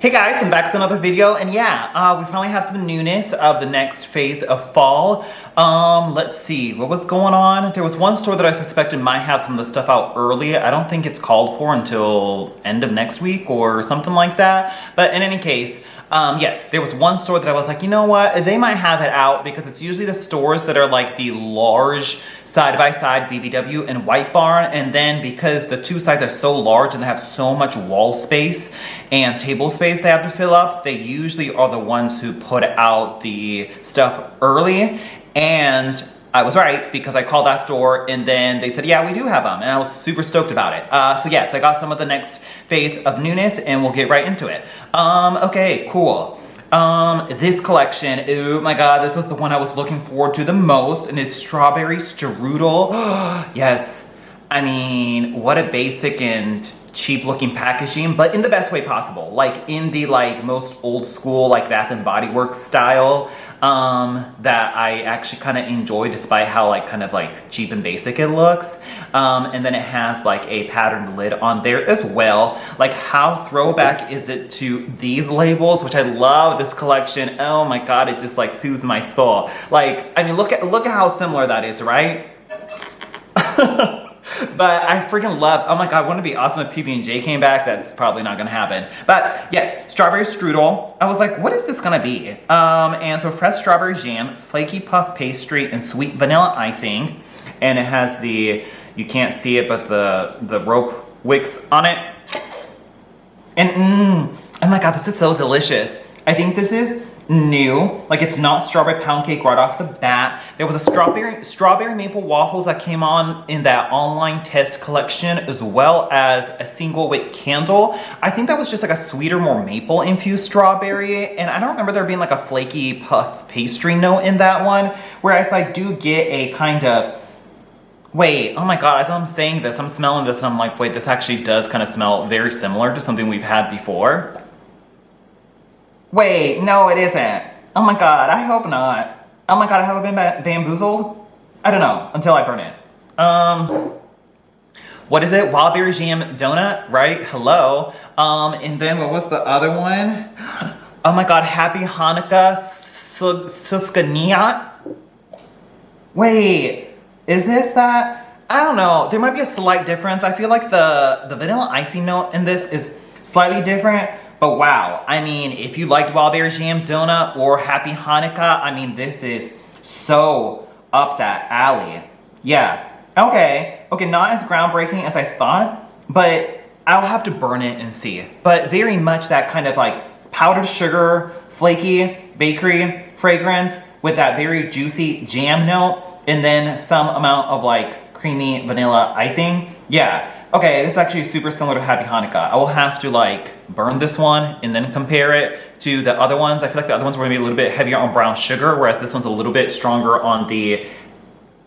Hey guys, I'm back with another video, and yeah, we finally have some newness of the next phase of fall. Let's see, what was going on? There was one store that I suspected might have some of the stuff out early. I don't think it's called for until end of next week or something like that. But in any case, yes, there was one store that I was like, you know what, they might have it out because it's usually the stores that are like the large side-by-side BBW and White Barn, and then because the two sides are so large and they have so much wall space and table space they have to fill up, they usually are the ones who put out the stuff early. And I was right because I called that store and then they said, yeah, we do have them, and I was super stoked about it. So yes, I got some of the next phase of newness and we'll get right into it. Okay, cool. This collection, oh my god, this was the one I was looking forward to the most, and it's Strawberry Strudel. Yes, I mean, what a basic and cheap looking packaging, but in the best way possible. Like in the most old school Bath and Body Works style that I actually kind of enjoy, despite how cheap and basic it looks. And then it has a patterned lid on there as well. Like, how throwback is it to these labels, which I love this collection. Oh my god, it just soothes my soul. I mean, look at how similar that is, right? But I freaking love, oh my god, wouldn't it be awesome if PB&J came back? That's probably not gonna happen. But yes, Strawberry Strudel. I was like, what is this gonna be? And so fresh strawberry jam, flaky puff pastry, and sweet vanilla icing. And it has the, you can't see it, but the rope wicks on it. And oh my god, this is so delicious. I think this is new. It's not strawberry pound cake right off the bat. There was a strawberry maple waffles that came on in that online test collection, as well as a single wick candle. I think that was just a sweeter, more maple infused strawberry, and I don't remember there being a flaky puff pastry note in that one, whereas I do get a kind of, wait, oh my god, as I'm saying this, I'm smelling this and I'm like, wait, this actually does kind of smell very similar to something we've had before. Wait, no it isn't. Oh my god, I hope not. Oh my god, have I been bamboozled? I don't know, until I burn it. What is it? Wild berry jam donut, right? Hello. And then what was the other one? Oh my god, Happy Hanukkah Sufganiyat? Wait, is this that? I don't know, there might be a slight difference. I feel like the vanilla icing note in this is slightly different. But wow, I mean, if you liked Wild Berry Jam Donut or Happy Hanukkah, I mean, this is so up that alley. Yeah, okay, not as groundbreaking as I thought, but I'll have to burn it and see. But very much that kind of powdered sugar, flaky bakery fragrance with that very juicy jam note, and then some amount of creamy vanilla icing. Yeah. Okay, this is actually super similar to Happy Hanukkah. I will have to burn this one and then compare it to the other ones. I feel like the other ones were gonna be a little bit heavier on brown sugar, whereas this one's a little bit stronger on the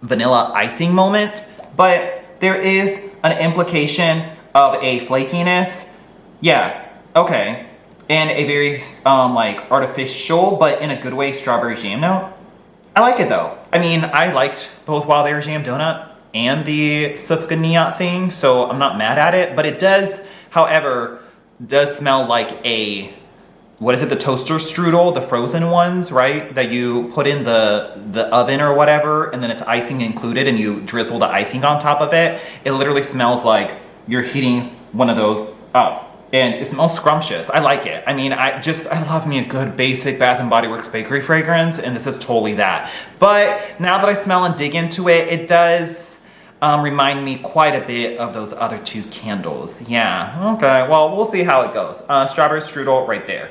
vanilla icing moment. But there is an implication of a flakiness. Yeah, okay. And a very artificial, but in a good way, strawberry jam note. I like it though. I mean, I liked both Wild Berry Jam Donut and the Sufganiyat thing, so I'm not mad at it, but it does, however, smell like a, what is it, the toaster strudel, the frozen ones, right? That you put in the oven or whatever, and then it's icing included, and you drizzle the icing on top of it. It literally smells like you're heating one of those up. And it smells scrumptious. I like it. I mean, I love me a good basic Bath and Body Works bakery fragrance, and this is totally that. But now that I smell and dig into it, it does remind me quite a bit of those other two candles. Yeah, okay, well, we'll see how it goes. Strawberry strudel right there.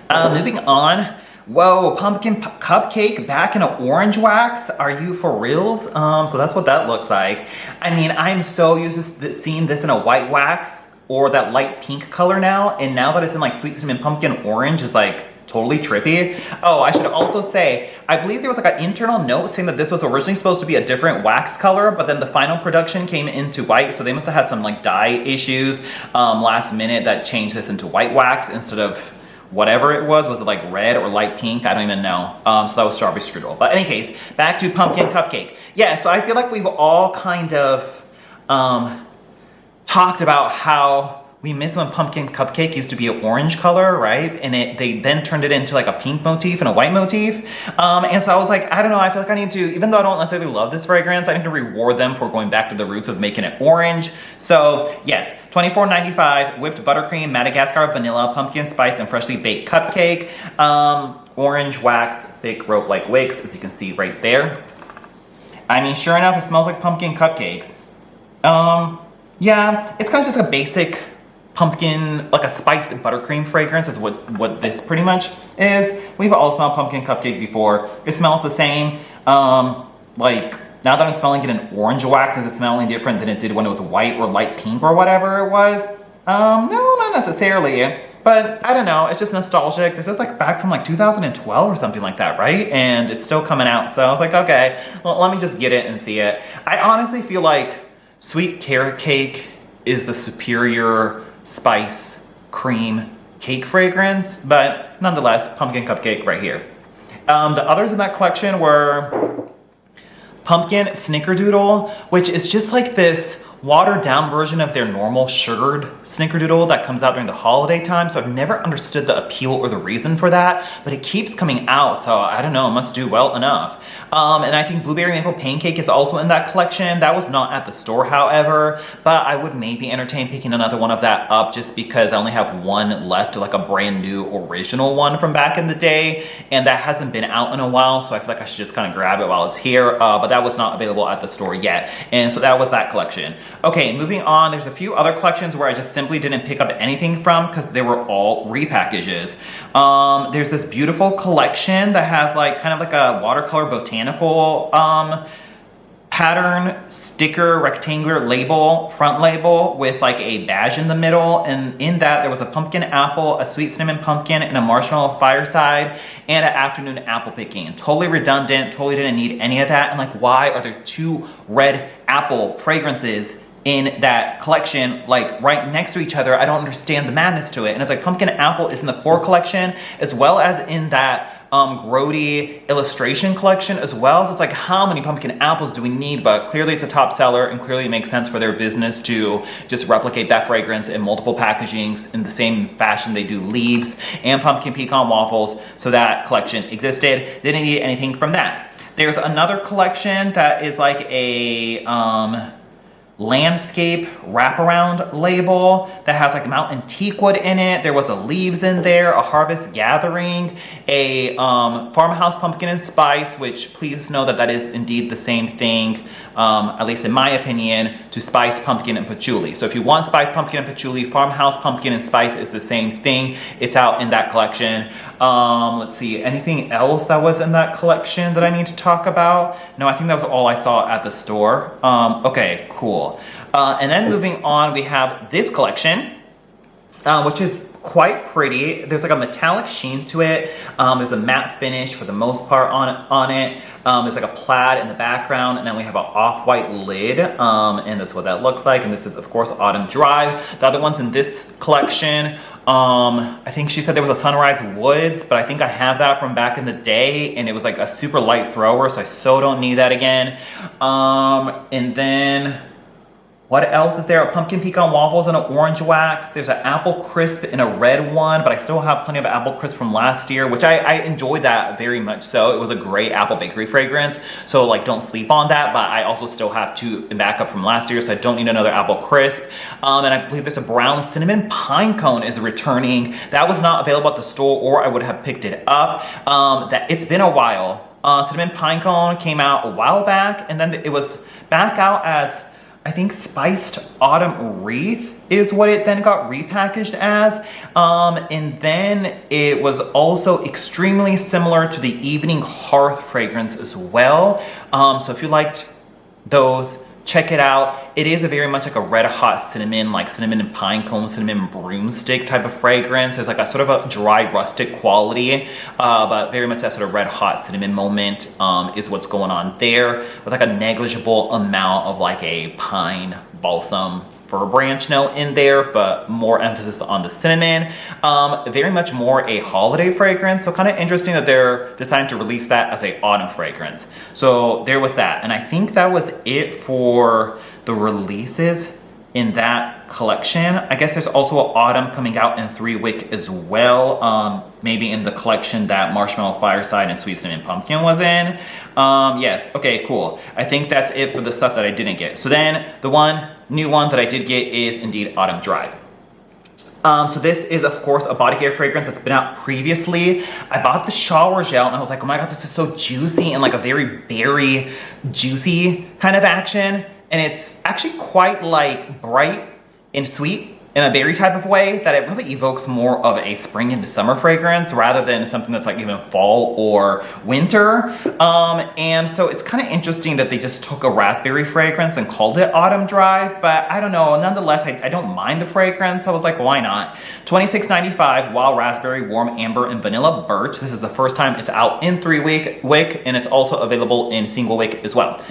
Moving on. Whoa, pumpkin cupcake back in an orange wax. Are you for reals? So that's what that looks like. I mean, I'm so used to seeing this in a white wax or that light pink color now, and now that it's in sweet cinnamon pumpkin orange is totally trippy. Oh, I should also say, I believe there was an internal note saying that this was originally supposed to be a different wax color, but then the final production came into white, so they must have had some dye issues last minute that changed this into white wax instead of whatever it was. Was it red or light pink? I don't even know. So that was strawberry strudel. But in any case, back to pumpkin cupcake. Yeah, so I feel like we've all kind of talked about how we miss when pumpkin cupcake used to be an orange color, right? And they then turned it into like a pink motif and a white motif. And so I was like, I don't know, I feel like I need to, even though I don't necessarily love this fragrance, I need to reward them for going back to the roots of making it orange. So yes, $24.95, whipped buttercream, Madagascar vanilla, pumpkin spice, and freshly baked cupcake. Orange wax, thick rope-like wicks, as you can see right there. I mean, sure enough, it smells like pumpkin cupcakes. Yeah, it's kind of just a basic pumpkin, like a spiced buttercream fragrance is what this pretty much is. We've all smelled pumpkin cupcake before. It smells the same. Like, now that I'm smelling it in orange wax, does it smell any different than it did when it was white or light pink or whatever it was? No, not necessarily. But I don't know, it's just nostalgic. This is like back from like 2012 or something like that, right? And it's still coming out. So I was like, okay, well, let me just get it and see it. I honestly feel like sweet carrot cake is the superior spice cream cake fragrance, but nonetheless, pumpkin cupcake right here. The others in that collection were pumpkin snickerdoodle, which is just like this watered down version of their normal sugared snickerdoodle that comes out during the holiday time. So I've never understood the appeal or the reason for that, but it keeps coming out. So I don't know, it must do well enough. And I think blueberry maple pancake is also in that collection. That was not at the store, however, but I would maybe entertain picking another one of that up just because I only have one left, like a brand new original one from back in the day. And that hasn't been out in a while. So I feel like I should just kind of grab it while it's here. But that was not available at the store yet. And so that was that collection. Okay, moving on, there's a few other collections where I just simply didn't pick up anything from because they were all repackages. There's this beautiful collection that has like kind of like a watercolor botanical pattern sticker rectangular label, front label with like a badge in the middle, and in that there was a pumpkin apple, a sweet cinnamon pumpkin, and a marshmallow fireside, and an afternoon apple picking. Totally redundant, totally didn't need any of that. And like, why are there two red apple fragrances in that collection, like right next to each other? I don't understand the madness to it. And it's like pumpkin apple is in the core collection as well as in that grody illustration collection as well. So it's like, how many pumpkin apples do we need? But clearly it's a top seller and clearly it makes sense for their business to just replicate that fragrance in multiple packagings in the same fashion they do leaves and pumpkin pecan waffles. So that collection existed. Didn't need anything from that. There's another collection that is like a landscape wraparound label that has like mountain teakwood in it. There was a leaves in there, a harvest gathering, a farmhouse pumpkin and spice, which please know that that is indeed the same thing, at least in my opinion, to spice pumpkin and patchouli. So if you want spice pumpkin and patchouli, farmhouse pumpkin and spice is the same thing. It's out in that collection. Let's see, anything else that was in that collection that I need to talk about? No, I think that was all I saw at the store. Okay, cool. And then moving on, we have this collection, which is quite pretty. There's like a metallic sheen to it. There's a matte finish for the most part on it. There's like a plaid in the background, and then we have an off-white lid, and that's what that looks like. And this is, of course, Autumn Drive. The other ones in this collection, I think she said there was a Sunrise Woods, but I think I have that from back in the day, and it was like a super light thrower, so I so don't need that again. And then what else is there? A pumpkin pecan waffles and an orange wax. There's an apple crisp in a red one, but I still have plenty of apple crisp from last year, which I enjoyed that very much so. It was a great apple bakery fragrance, so like don't sleep on that, but I also still have two in backup from last year, so I don't need another apple crisp. And I believe there's a brown cinnamon pine cone is returning. That was not available at the store, or I would have picked it up. It's been a while. Cinnamon pine cone came out a while back, and then it was back out as, I think, spiced autumn wreath is what it then got repackaged as. And then it was also extremely similar to the evening hearth fragrance as well. So if you liked those, check it out. It is a very much like a red hot cinnamon, like cinnamon and pine cone, cinnamon broomstick type of fragrance. There's like a sort of a dry rustic quality, but very much that sort of red hot cinnamon moment is what's going on there, with like a negligible amount of like a pine balsam fir branch note in there, but more emphasis on the cinnamon. Very much more a holiday fragrance, so kind of interesting that they're deciding to release that as a autumn fragrance. So there was that, and I think that was it for the releases in that collection. I guess there's also an autumn coming out in 3 wick as well. Maybe in the collection that Marshmallow Fireside and Sweet Cinnamon Pumpkin was in. Yes, okay, cool. I think that's it for the stuff that I didn't get. So then the new one that I did get is indeed Autumn Drive. So this is, of course, a body care fragrance that's been out previously. I bought the shower gel and I was like, oh my God, this is so juicy and like a very berry, juicy kind of action. And it's actually quite like bright and sweet in a berry type of way that it really evokes more of a spring into summer fragrance rather than something that's like even fall or winter. And so it's kind of interesting that they just took a raspberry fragrance and called it Autumn Drive, but I don't know, nonetheless, I don't mind the fragrance. I was like, why not? $26.95, Wild Raspberry, Warm Amber, and Vanilla Birch. This is the first time it's out in 3 wick, and it's also available in single wick as well.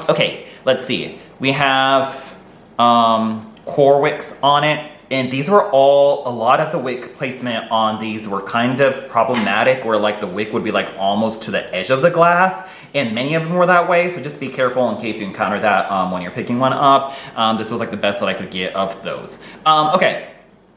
Okay, let's see. We have, core wicks on it, and these were all, a lot of the wick placement on these were kind of problematic where like the wick would be like almost to the edge of the glass, and many of them were that way, so just be careful in case you encounter that when you're picking one up. This was like the best that I could get of those. Okay,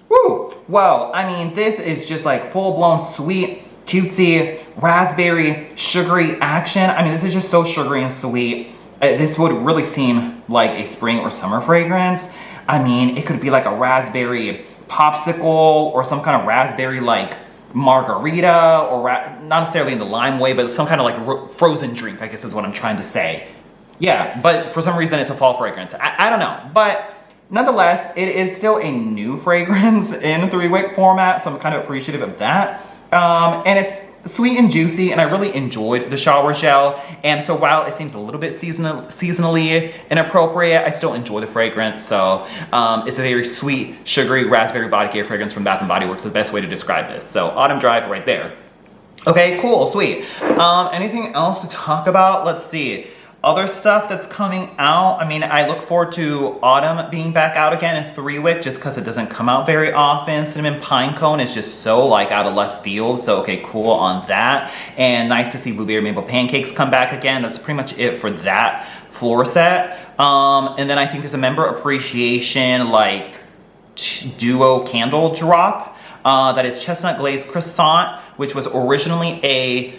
woo, wow, I mean this is just like full-blown sweet, cutesy, raspberry, sugary action. I mean this is just so sugary and sweet. This would really seem like a spring or summer fragrance. I mean, it could be like a raspberry popsicle or some kind of raspberry like margarita, or not necessarily in the lime way, but some kind of like frozen drink, I guess is what I'm trying to say. Yeah, but for some reason it's a fall fragrance. I don't know, but nonetheless, it is still a new fragrance in 3 wick format, so I'm kind of appreciative of that. And it's sweet and juicy, and I really enjoyed the shower gel. And so while it seems a little bit seasonally inappropriate, I still enjoy the fragrance. So it's a very sweet, sugary raspberry body care fragrance from Bath & Body Works, the best way to describe this. So Autumn Drive right there. Okay, cool, sweet. Anything else to talk about? Let's see. Other stuff that's coming out, I mean, I look forward to Autumn being back out again in 3 wick just because it doesn't come out very often. Cinnamon Pine Cone is just so like out of left field, so okay, cool on that. And nice to see Blueberry Maple Pancakes come back again. That's pretty much it for that floor set. And then I think there's a member appreciation like duo candle drop that is Chestnut Glazed Croissant, which was originally a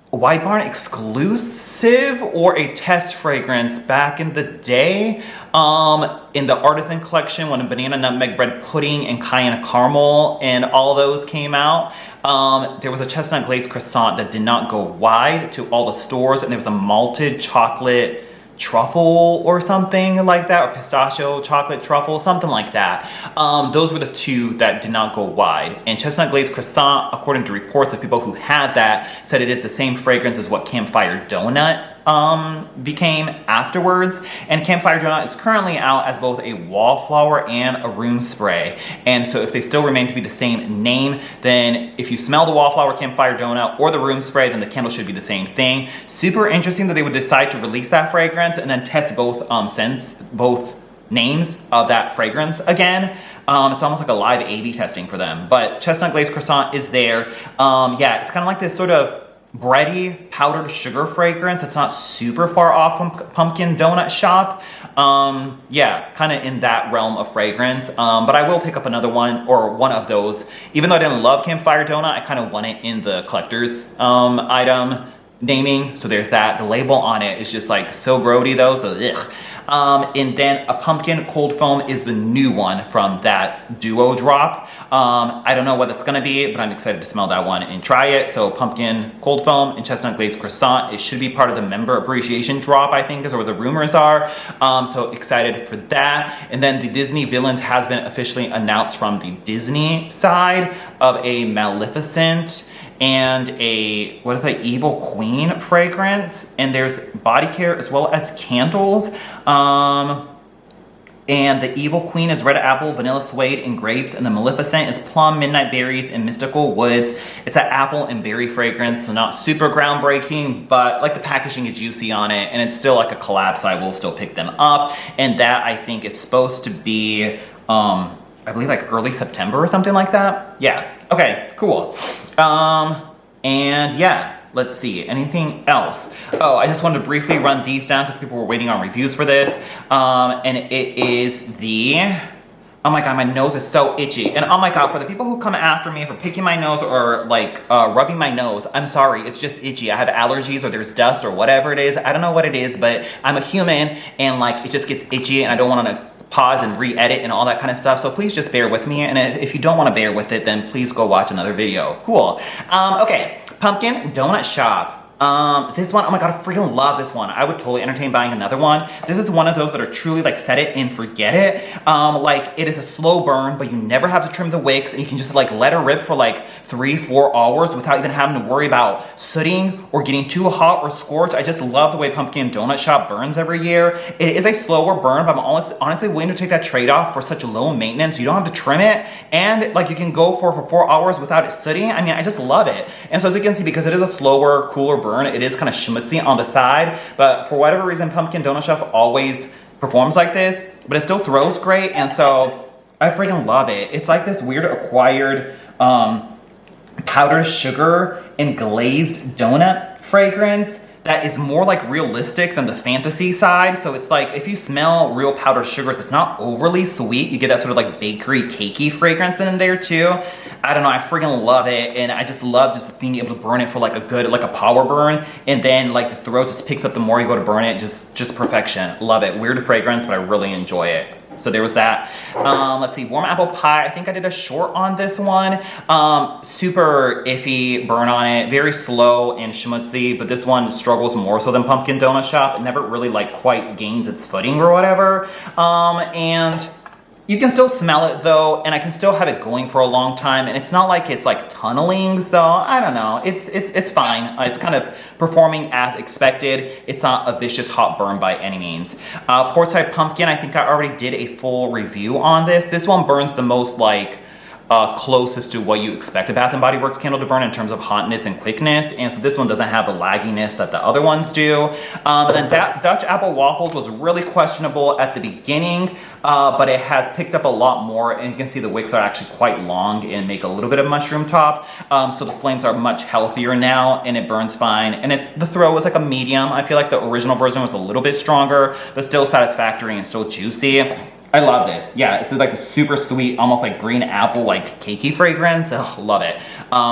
White Barn exclusive or a test fragrance back in the day in the Artisan collection when a banana nutmeg bread pudding and cayenne caramel and all those came out. There was a chestnut glazed croissant that did not go wide to all the stores, and there was a malted chocolate truffle or something like that, or pistachio chocolate truffle, something like that. Those were the 2 that did not go wide. And chestnut glazed croissant, according to reports of people who had that, said it is the same fragrance as what Campfire Donut became afterwards. And Campfire Donut is currently out as both a wallflower and a room spray. And so if they still remain to be the same name, then if you smell the wallflower Campfire Donut or the room spray, then the candle should be the same thing. Super interesting that they would decide to release that fragrance and then test both both names of that fragrance again. It's almost like a live A/B testing for them. But Chestnut Glazed Croissant is there. Yeah, it's kind of like this sort of bready powdered sugar fragrance. It's not super far off from Pumpkin Donut Shop. Yeah, kind of in that realm of fragrance. But I will pick up another one or one of those. Even though I didn't love Campfire Donut, I kind of want it in the collector's item naming. So there's that. The label on it is just like so grody though, so ugh. And then a pumpkin cold foam is the new one from that duo drop. I don't know what it's gonna be, but I'm excited to smell that one and try it. So pumpkin cold foam and chestnut glazed croissant. It should be part of the member appreciation drop, I think is where the rumors are. So excited for that. And then the Disney Villains has been officially announced from the Disney side of a Maleficent and a, what is that, Evil Queen fragrance. And there's body care as well as candles. And the Evil Queen is red apple, vanilla suede, and grapes. And the Maleficent is plum, midnight berries, and mystical woods. It's an apple and berry fragrance, so not super groundbreaking, but like the packaging is juicy on it, and it's still like a collab, so I will still pick them up. And that I think is supposed to be, I believe like early September or something like that. Yeah, okay, cool. And yeah, Let's see, anything else? Oh, I just wanted to briefly run these down because people were waiting on reviews for this. And it is the, oh my God, my nose is so itchy. And oh my God, for the people who come after me for picking my nose or like rubbing my nose, I'm sorry, it's just itchy. I have allergies or there's dust or whatever it is. I don't know what it is, but I'm a human and like it just gets itchy and I don't want to pause and re-edit and all that kind of stuff. So please just bear with me. And if you don't want to bear with it, then please go watch another video. Cool. Okay, Pumpkin Donut Shop. This one, oh my God, I freaking love this one. I would totally entertain buying another one. This is one of those that are truly like set it and forget it. Like it is a slow burn, but you never have to trim the wicks and you can just like let her rip for like 3-4 hours without even having to worry about sooting or getting too hot or scorched. I just love the way Pumpkin Donut Shop burns every year. It is a slower burn, but I'm honestly willing to take that trade-off for such low maintenance. You don't have to trim it and like you can go for 4 hours without it sooting. I mean, I just love it. And so as you can see, because it is a slower, cooler burn, it is kind of schmutzy on the side, but for whatever reason, Pumpkin Donut Shop always performs like this, but it still throws great, and so I freaking love it. It's like this weird acquired powdered sugar and glazed donut fragrance that is more like realistic than the fantasy side. So it's like, if you smell real powdered sugars, it's not overly sweet. You get that sort of like bakery cakey fragrance in there too. I don't know, I freaking love it. And I just love just being able to burn it for like a good, like a power burn. And then like the throat just picks up the more you go to burn it, just perfection. Love it. Weird fragrance, but I really enjoy it. So there was that. Let's see, warm apple pie. I think I did a short on this one. Super iffy burn on it. Very slow and schmutzy, but this one struggles more so than Pumpkin Donut Shop. It never really like quite gains its footing or whatever. And you can still smell it though, and I can still have it going for a long time, and it's not like it's like tunneling, so I don't know, it's fine. It's kind of performing as expected. It's not a vicious hot burn by any means. Portside Pumpkin, I think I already did a full review on this. This one burns the most like closest to what you expect a Bath & Body Works candle to burn in terms of hotness and quickness, and so this one doesn't have the lagginess that the other ones do. And then Dutch Apple Waffles was really questionable at the beginning, but it has picked up a lot more, and you can see the wicks are actually quite long and make a little bit of mushroom top, so the flames are much healthier now and it burns fine. And the throw was like a medium. I feel like the original version was a little bit stronger, but still satisfactory and still juicy. I love this. Yeah, this is like a super sweet, almost like green apple, like cakey fragrance. Oh, love it.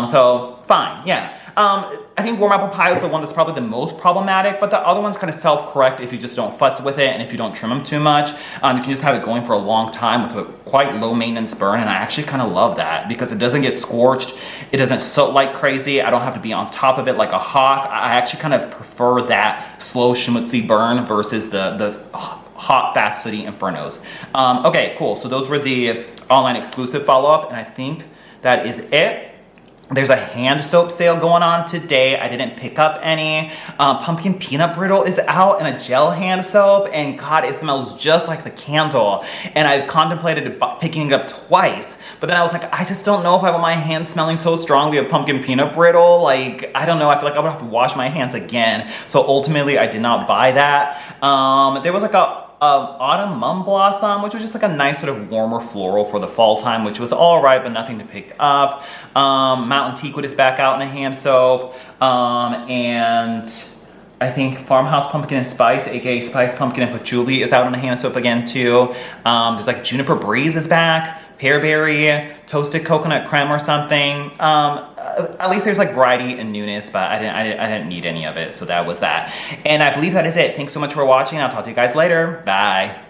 So fine, yeah. I think warm apple pie is the one that's probably the most problematic, but the other ones kind of self-correct if you just don't futz with it and if you don't trim them too much. You can just have it going for a long time with a quite low maintenance burn, and I actually kind of love that because it doesn't get scorched. It doesn't soak like crazy. I don't have to be on top of it like a hawk. I actually kind of prefer that slow schmutzy burn versus the hot, fast city infernos. Okay, cool. So those were the online exclusive follow-up, and I think that is it. There's a hand soap sale going on today. I didn't pick up any. Pumpkin Peanut Brittle is out in a gel hand soap, and God, it smells just like the candle. And I contemplated picking it up twice, but then I was like, I just don't know if I want my hands smelling so strongly of Pumpkin Peanut Brittle. Like, I don't know, I feel like I would have to wash my hands again. So ultimately, I did not buy that. There was like a Autumn Mum Blossom, which was just like a nice sort of warmer floral for the fall time, which was all right, but nothing to pick up. Mountain Teakwood is back out in a hand soap. And I think Farmhouse Pumpkin and Spice, aka Spice Pumpkin and Patchouli, is out in a hand soap again too. There's like Juniper Breeze is back. Pearberry, Toasted Coconut Creme or something. At least there's like variety and newness, but I didn't need any of it, so that was that. And I believe that is it. Thanks so much for watching. I'll talk to you guys later. Bye.